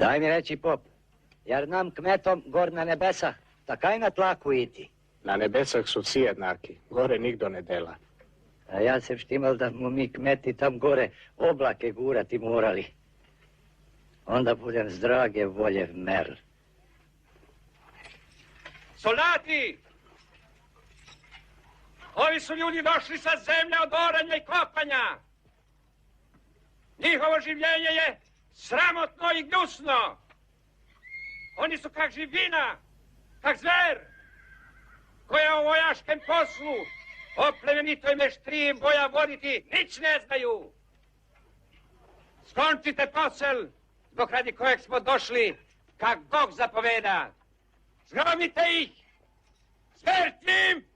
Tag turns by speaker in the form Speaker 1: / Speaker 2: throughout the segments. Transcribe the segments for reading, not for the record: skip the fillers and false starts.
Speaker 1: Daj mi reći, pop, jer nam kmetom gor na nebesa, takaj na tlaku iti.
Speaker 2: Na nebesah su svi jednaki, gore nigdo ne dela.
Speaker 1: A ja se štimal da mu mi kmeti tam gore oblake gurati morali. Onda budem z drage volje merl.
Speaker 3: Soldati! Ovi su ljudi došli sa zemlje od oranja i kopanja. Njihovo življenje je sramotno i gnusno. Oni su kak živina, kak zver, koja o vojaškem poslu, o plemenitoj meštriji boja voditi, nič ne znaju. Skončite posel, zbog radi kojeg smo došli, kak Bog zapoveda. Zgromite ih! Smrt im!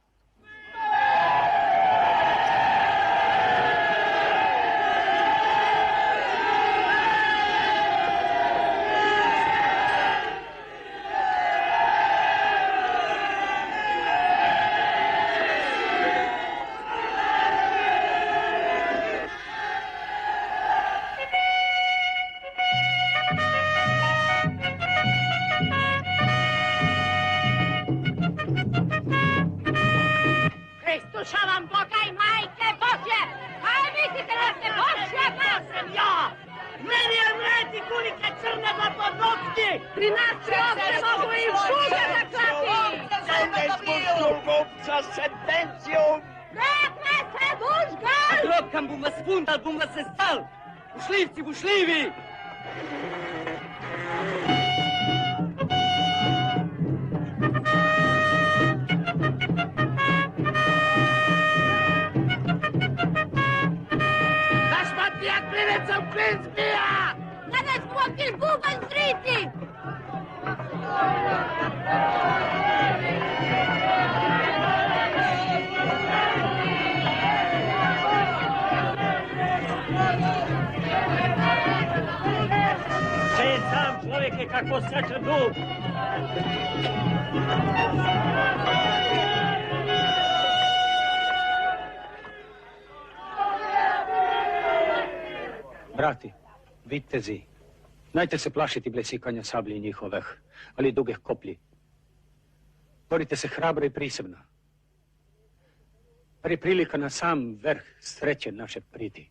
Speaker 4: Pri nas se ovdje mogu i šuge zaklati!
Speaker 5: Za sentencijom!
Speaker 4: Rekne se bušgal!
Speaker 6: Drobkam bum vas fundal, bum vas se stal! Bušlivci, bušlivi!
Speaker 5: Naš matijak klivecom klin zbija!
Speaker 4: Da ne smokil bubanj zriti!
Speaker 6: Če sam čovjek je kako srećan dug.
Speaker 2: Brati, vitezi, najte se plašiti blesikanja sablji njihovih, ali dugih koplji. Borite se hrabro i prisebno. Jer je prilika na sam vrh sreće naše priti.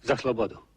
Speaker 2: Za slobodu.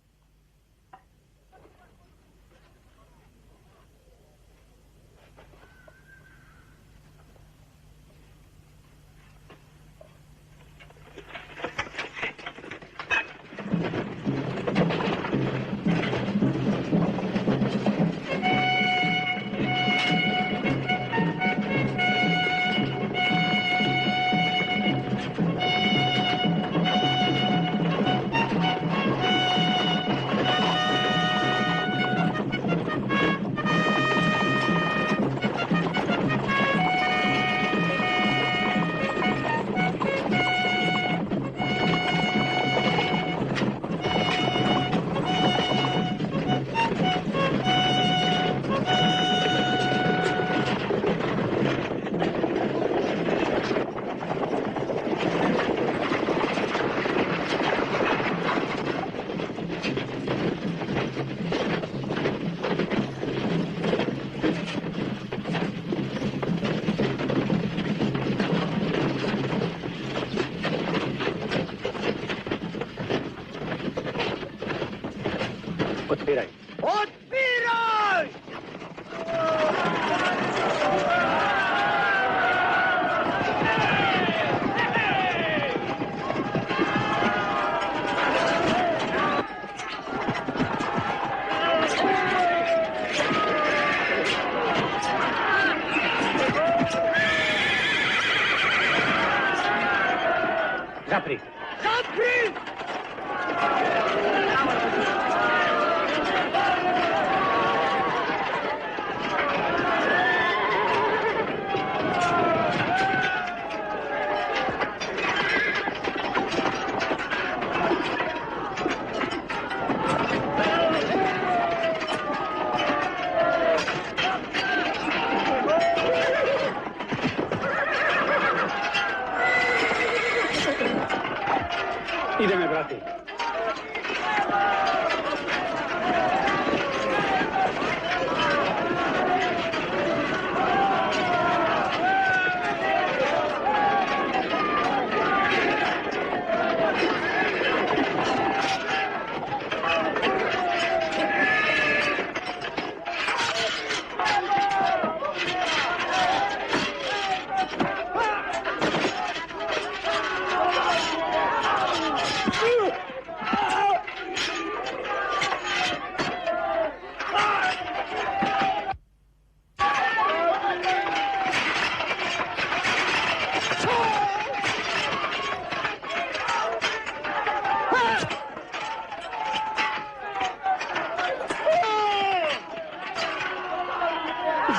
Speaker 2: Otpiraj.
Speaker 5: Otpiraj!
Speaker 2: Zapri!
Speaker 5: Zapri!
Speaker 2: Ideme, brati.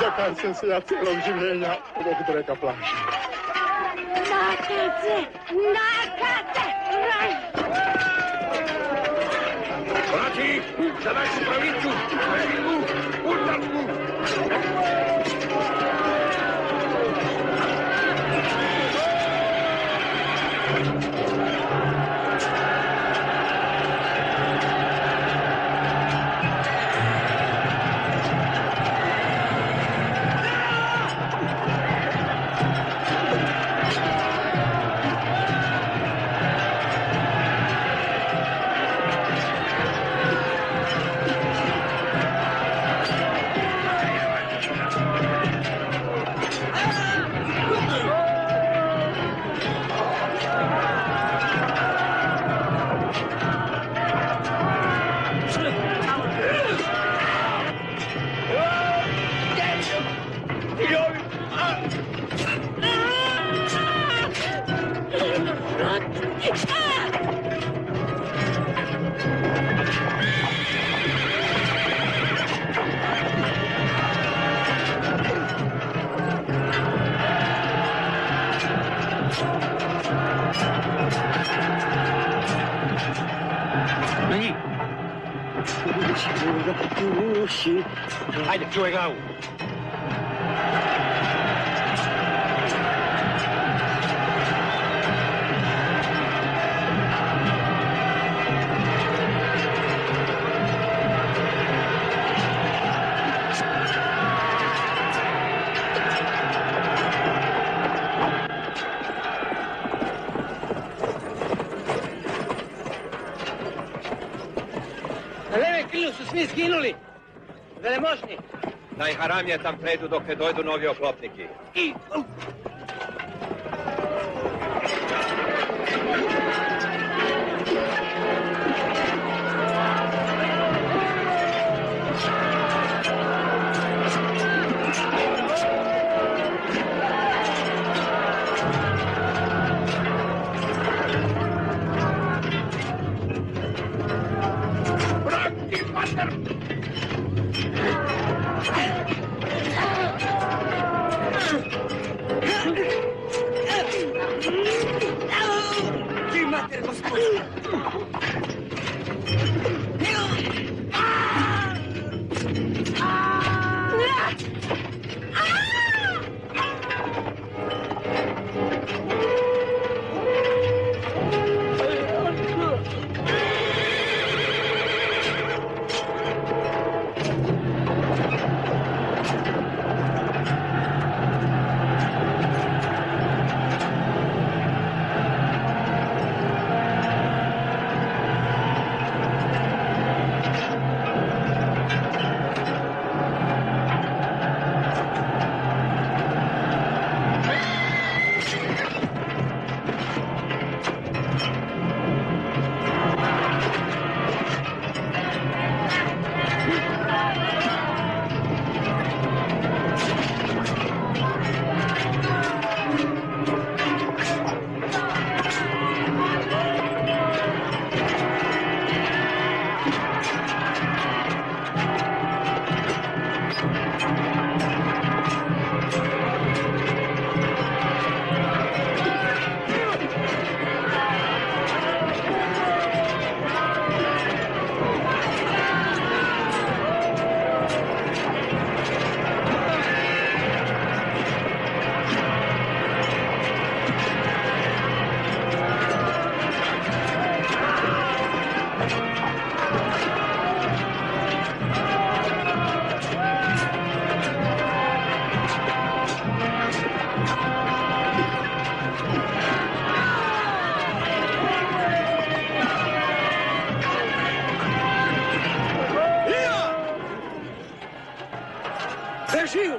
Speaker 7: za kar sam se ja cijelog življenja ovog dreka plašio.
Speaker 4: Nakace! Nakace!
Speaker 3: Vrati za našu pravicu! Pravilu! Utrku! Hajde, čuvaj glavu.
Speaker 6: Na leve krilu su svi zginuli. Velemoćni.
Speaker 3: Daj haramije tam predu dok ne dojdu novi oklopniki.
Speaker 6: Beži,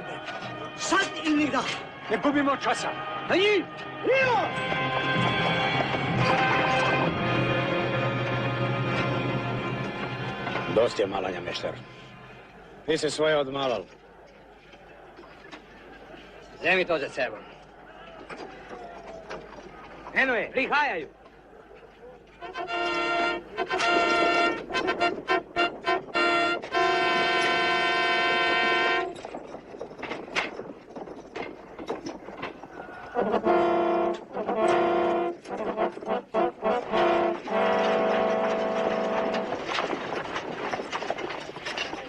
Speaker 6: sad ili nikda.
Speaker 2: Ne gubimo časa.
Speaker 6: Na njih!
Speaker 8: Dost je malanja, meštar. Ti se svoje odmalal.
Speaker 6: Zemi to za sebom. Eno je, prihajaju.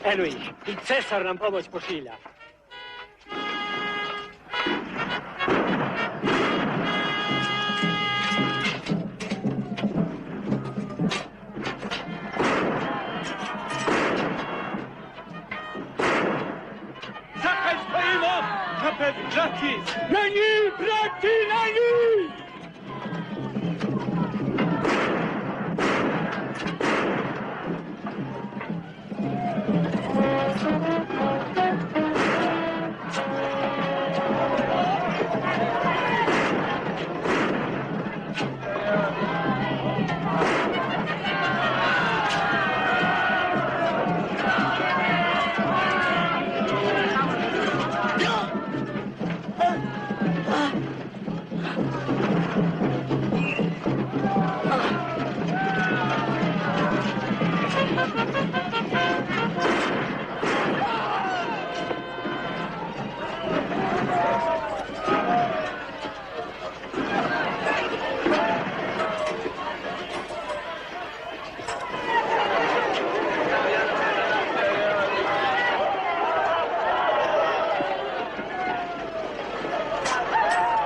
Speaker 2: Eno ih, i cesar nam pomoć pošilja.
Speaker 3: Zakaj stojimo? Napred, brati! Na njih, brati, na njih!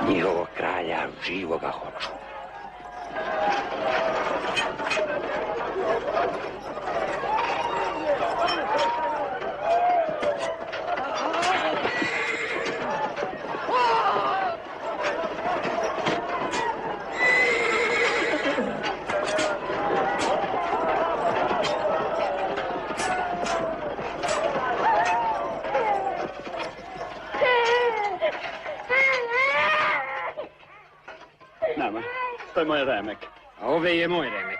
Speaker 1: Njihovog kralja živoga hoću.
Speaker 2: Nama, to je moj remek.
Speaker 8: A ove je moj remek.